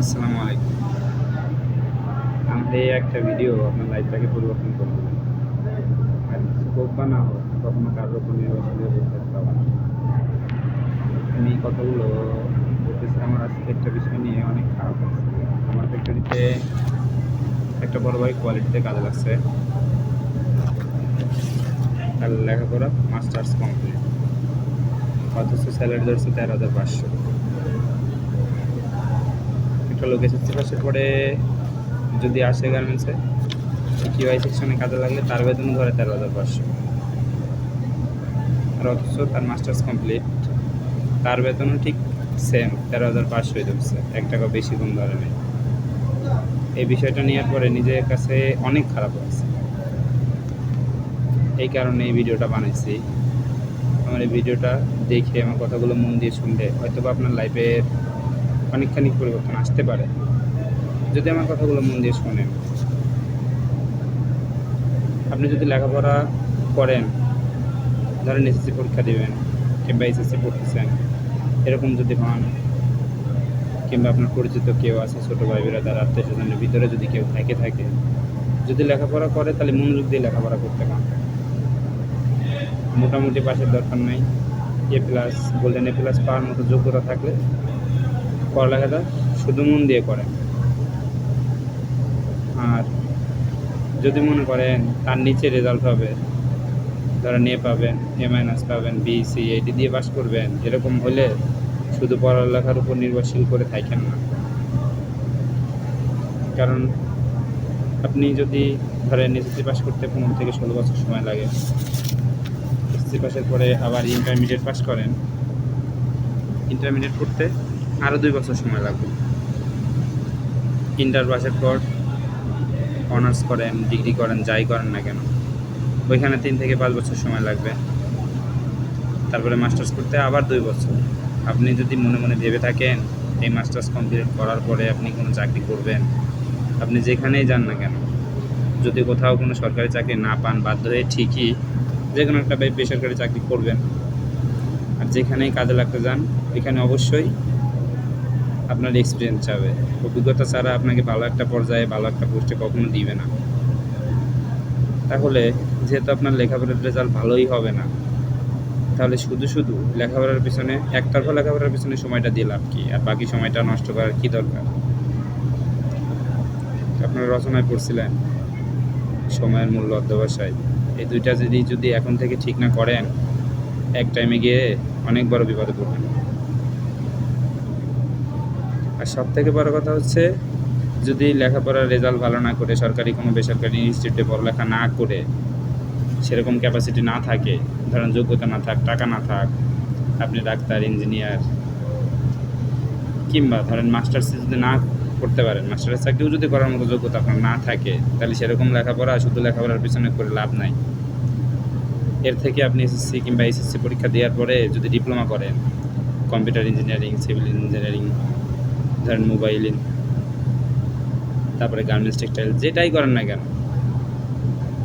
আসসালামু আলাইকুম। আমাদের এই একটা ভিডিও আপনার লাইফটাকে পরিবর্তন করে দেবে। আর কিছু হোক বা না হোক, কখনো কারোর উপর নির্ভরশীল হয়ে বসে থাকতে হবে না। আমি এই কথাগুলো বলতেছি, আমার আজকে একটা বিষয় নিয়ে অনেক খারাপ লাগছে। আমার ফ্যাক্টরিতে একটা বড় ভাই কোয়ালিটিতে কাজে লাগছে। তার লেখাপড়া মাস্টার্স কমপ্লিট, অথচ স্যালারি ধরছে 13,500। একটা লোক এসএসসি পাসের পরে যদি আসে গার্মেন্টসে, কিউআই সেকশনে কাজে লাগলে তার বেতন ধরে 13,500, আর অথচ তার মাস্টার্স কমপ্লিট, তার বেতনও ঠিক সেম 13,500 ধরছে, 1 টাকা বেশি কম ধরে নেই। এই বিষয়টা নেওয়ার পরে নিজের কাছে অনেক খারাপ লাগছে। এই কারণে এই ভিডিওটা বানাইছি। আমার এই ভিডিওটা দেখে আমার কথাগুলো মন দিয়ে শুনলে হয়তো বা আপনার লাইফের অনেকখানি পরিবর্তন আসতে পারে, যদি আমার কথাগুলো মন দিয়ে শোনেন। আপনি যদি লেখাপড়া করেন, ধরেন এসএসসি পরীক্ষা দেবেন কিংবা এসএসসি পড়তেছেন, এরকম যদি হন, কিংবা আপনার পরিচিত কেউ আছে, ছোটো ভাই বিরাদার আত্মীয় স্বজনের ভিতরে যদি কেউ থাকে, যদি লেখাপড়া করে তাহলে মনোযোগ দিয়ে লেখাপড়া করতে পারেন। মোটামুটি পাশের দরকার নাই, A+ গোল্ডেন A+ পাওয়ার মতো যোগ্যতা থাকলে পড়ালেখাটা শুধু মন দিয়ে করেন। আর যদি মনে করেন তার নিচে রেজাল্ট হবে, ধরেন A পাবেন, A- পাবেন, B, C, A, D দিয়ে পাস করবেন, এরকম হলে শুধু পড়ালেখার উপর নির্ভরশীল করে থাকেন না। কারণ আপনি যদি ধরেন এসএসসি পাস করতে 15 থেকে 16 বছর সময় লাগে, এসএসসি পাসের পরে আবার ইন্টারমিডিয়েট পাস করেন, ইন্টারমিডিয়েট করতে আরও 2 বছর সময় লাগবে। ইন্টার পাসের পর অনার্স করেন, ডিগ্রি করেন, যাই করেন না কেন, ওইখানে 3 থেকে 5 বছর সময় লাগবে। তারপরে মাস্টার্স করতে আবার 2 বছর। আপনি যদি মনে মনে ভেবে থাকেন এই মাস্টার্স কমপ্লিট করার পরে আপনি কোনো চাকরি করবেন, আপনি যেখানেই যান না কেন, যদি কোথাও কোনো সরকারি চাকরি না পান, বাধ্য হয়ে ঠিকই যে কোনো একটা বেসরকারি চাকরি করবেন। আর যেখানেই কাজে লাগতে যান, এখানে অবশ্যই আপনার এক্সপিরিয়েন্স চাবে। অভিজ্ঞতা ছাড়া আপনাকে ভালো একটা পর্যায়ে, ভালো একটা পোস্টে কখনো দিবে না। তাহলে যেহেতু আপনার লেখাপড়ার রেজাল্ট ভালোই হবে না, তাহলে শুধু লেখাপড়ার পিছনে, একতরফা লেখাপড়ার পিছনে সময়টা দিয়ে লাভ কী? আর বাকি সময়টা নষ্ট করার কী দরকার? আপনারা রচনায় পড়ছিলেন সময়ের মূল্য অধ্যবসায়। এই দুইটা যদি এখন থেকে ঠিক না করেন, এক টাইমে গিয়ে অনেক বড় বিপদে পড়বেন। আর সবথেকে বড় কথা হচ্ছে, যদি লেখাপড়ার রেজাল্ট ভালো না করে সরকারি কোনো বেসরকারি ইনস্টিটিউটে পড়ালেখা না করে, সেরকম ক্যাপাসিটি না থাকে, ধরেন যোগ্যতা না থাক, টাকা না থাক, আপনি ডাক্তার, ইঞ্জিনিয়ার কিংবা ধরেন মাস্টার্স যদি না করতে পারেন, মাস্টার্স চাকরিও যদি করার মতো যোগ্যতা আপনার না থাকে, তাহলে সেরকম লেখাপড়া শুধু লেখাপড়ার পিছনে করে লাভ নাই। এর থেকে আপনি এসএসসি কিংবা এইচএসসি পরীক্ষা দেওয়ার পরে যদি ডিপ্লোমা করেন, কম্পিউটার ইঞ্জিনিয়ারিং, সিভিল ইঞ্জিনিয়ারিং, ধরেন মোবাইল, তারপরে গার্মেন্টস, টেক্সটাইল, যেটাই করেন না কেন,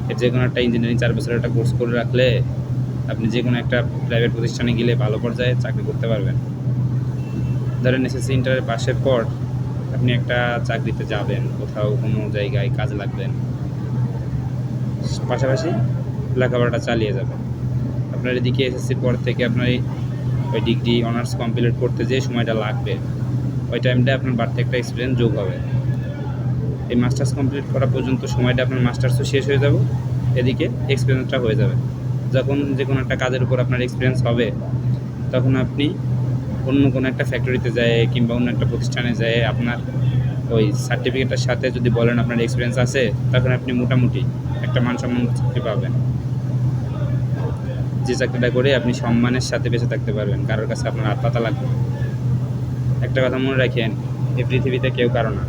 এর যে কোনো একটা ইঞ্জিনিয়ারিং 4 বছরের একটা কোর্স করে রাখলে আপনি যে কোনো একটা প্রাইভেট প্রতিষ্ঠানে গেলে ভালো পর্যায়ে চাকরি করতে পারবেন। ধরেন এসএসসি ইন্টারের পাশের পর আপনি একটা চাকরিতে যাবেন, কোথাও কোনো জায়গায় কাজ লাগবেন, পাশাপাশি লেখাপড়াটা চালিয়ে যাবেন। আপনার এদিকে এসএসসির পর থেকে আপনার ওই ডিগ্রি অনার্স কমপ্লিট করতে যে সময়টা লাগবে, ওই টাইমটা আপনার বাড়তি একটা এক্সপিরিয়েন্স যোগ হবে। এই মাস্টার্স কমপ্লিট করা পর্যন্ত সময়টা আপনার মাস্টার্সও শেষ হয়ে যাবে, এদিকে এক্সপিরিয়েন্সটা হয়ে যাবে। যখন যে কোনো একটা কাজের উপর আপনার এক্সপিরিয়েন্স হবে, তখন আপনি অন্য কোনো একটা ফ্যাক্টরিতে যায় কিংবা অন্য একটা প্রতিষ্ঠানে যায়, আপনার ওই সার্টিফিকেটের সাথে যদি বলেন আপনার এক্সপিরিয়েন্স আছে, তখন আপনি মোটামুটি একটা মানসম্মত চাকরি পাবেন, যে চাকরিটা করে আপনি সম্মানের সাথে বেঁচে থাকতে পারবেন, কারোর কাছে আপনার হাত পাতা লাগবে। একটা কথা মনে রাখেন, এই পৃথিবীতে কেউ কারো না,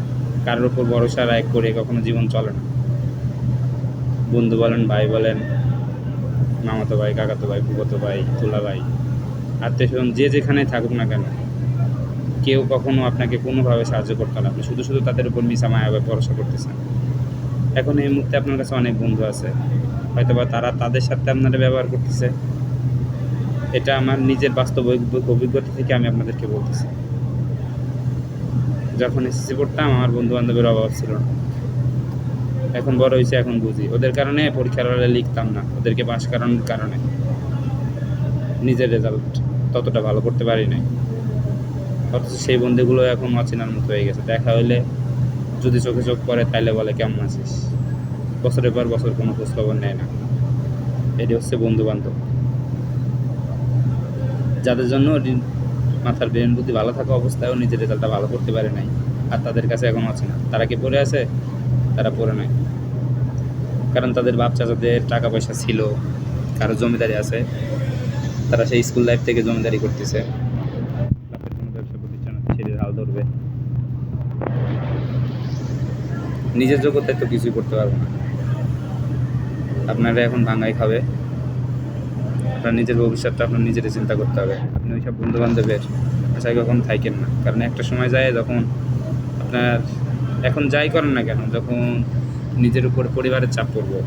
কারোর উপর ভরসা রায় করে কখনো জীবন চলে না। বন্ধু বলেন, ভাই বলেন, মামাতো ভাই, কাকাতো ভাই, ফুফাতো ভাই, তুলা ভাই, আত্মীয় স্বজন যে যেখানে থাকুক না কেন, কেউ কখনো আপনাকে কোনোভাবে সাহায্য করতে না, আপনি শুধু তাদের উপর মিশা মায়াভাবে ভরসা করতেছেন। এখন এই মুহূর্তে আপনার কাছে অনেক বন্ধু আছে, হয়তোবা তারা তাদের সাথে আপনারা ব্যবহার করতেছে। এটা আমার নিজের বাস্তব অভিজ্ঞতা থেকে আমি আপনাদেরকে বলতেছি। যখন এসএসসি পড়তাম আমার বন্ধু বান্ধবের অভাব ছিল না, এখন বড় হয়েছে এখন বুঝি। ওদের কারণে পরীক্ষার হলে লিখতাম না, ওদেরকে পাশ করানোর কারণে নিজের রেজাল্ট ততটা ভালো করতে পারি নাই। অথচ সেই বন্ধুগুলো এখন অচেনার মতো হয়ে গেছে, দেখা হইলে যদি চোখে চোখ পড়ে তাইলে বলে কেমন আছিস, বছরের পর বছর কোনো খোঁজখবর নেয় না। এটি হচ্ছে বন্ধু বান্ধব, যাদের জন্য মাথার ব্রেন বুদ্ধি ভালো থাকা অবস্থায়ও নিজের রেজাল্টটা ভালো করতে পারে নাই, আর তাদের কাছে এখন আছে না। তারা কি পড়ে আছে? তারা পড়ে নাই, কারণ তাদের বাপ চাচাদের টাকা পয়সা ছিল, কারো জমিদারি আছে, তারা সেই স্কুল লাইফ থেকে জমিদারি করতেছে, বাপের কোনো ব্যবসা প্রতিষ্ঠান ছেড়ে হাল ধরবে। নিজের যোগ্যতায় তো কিছুই করতে পারবো না, আপনারা এখন ভাঙাই খাবে। আপনার নিজের ভবিষ্যৎটা আপনার নিজেরই চিন্তা করতে হবে। আপনি ওইসব বন্ধু বান্ধবের আশায় কখন থাকেন না, কারণ একটা সময় যায় যখন আপনার, এখন যাই করেন না কেন, যখন নিজের উপর পরিবারের চাপ পড়বে,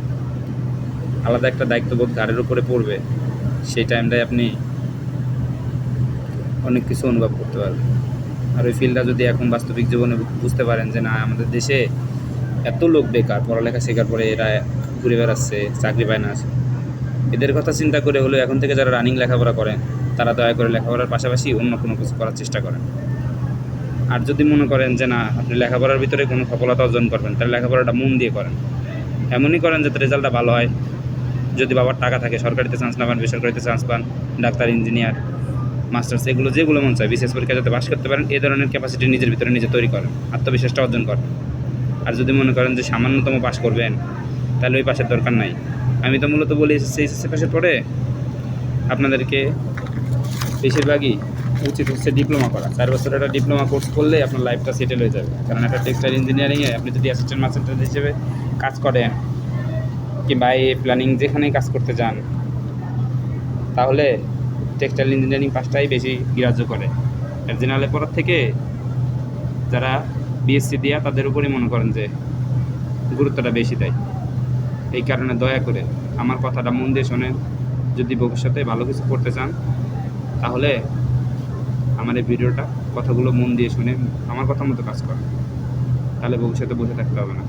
আলাদা একটা দায়িত্ববোধ ঘাড়ের উপরে পড়বে, সেই টাইমটায় আপনি অনেক কিছু অনুভব করতে পারবেন। আর ওই ফিল্ডটা যদি এখন বাস্তবিক জীবনে বুঝতে পারেন যে না, আমাদের দেশে এত লোক বেকার, পড়ালেখা শেখার পরে এরা ঘুরে বেড়াচ্ছে, চাকরি পায় না, এদের কথা চিন্তা করে হলেও এখন থেকে যারা রানিং লেখাপড়া করেন তারা দয়া করে লেখাপড়ার পাশাপাশি অন্য কোনো কিছু করার চেষ্টা করেন। আর যদি মনে করেন যে না, আপনি লেখাপড়ার ভিতরে কোনো সফলতা অর্জন করবেন, তাহলে লেখাপড়াটা মন দিয়ে করেন, এমনই করেন যাতে রেজাল্টটা ভালো হয়। যদি বাবার টাকা থাকে, সরকারিতে চান্স না পান, বেসরকারিতে চান্স পান, ডাক্তার, ইঞ্জিনিয়ার, মাস্টার্স, এগুলো যেগুলো মন চায়, বিশেষ পরীক্ষা যাতে পাস করতে পারেন, এই ধরনের ক্যাপাসিটি নিজের ভিতরে নিজে তৈরি করেন, আত্মবিশ্বাসটা অর্জন করেন। আর যদি মনে করেন যে সামান্যতম পাস করবেন, তাহলে ওই পাশের দরকার নাই। আমি তো মূলত বলি এসএসসি পাশের পরে আপনাদেরকে বেশিরভাগই উচিত হচ্ছে ডিপ্লোমা করা। 4 বছর একটা ডিপ্লোমা কোর্স করলে আপনার লাইফটা সেটেল হয়ে যাবে। কারণ একটা টেক্সটাইল ইঞ্জিনিয়ারিংয়ে আপনি যদি অ্যাসিস্ট্যান্ট মাস্টার হিসেবে কাজ করেন, কিংবা এই প্ল্যানিং যেখানেই কাজ করতে যান, তাহলে টেক্সটাইল ইঞ্জিনিয়ারিং পাশটাই বেশি গ্রাহ্য করে। জেনারেলে পড়ার থেকে যারা বিএসসি দেয়া তাদের উপরই মনে করেন যে গুরুত্বটা বেশি দেয়। এই কারণে দয়া করে আমার কথাটা মন দিয়ে শোনেন। যদি ভবিষ্যতে ভালো কিছু করতে চান, তাহলে আমার এই ভিডিওটা, কথাগুলো মন দিয়ে শুনে আমার কথা মতো কাজ করেন, তাহলে ভবিষ্যতে বসে থাকতে হবে না।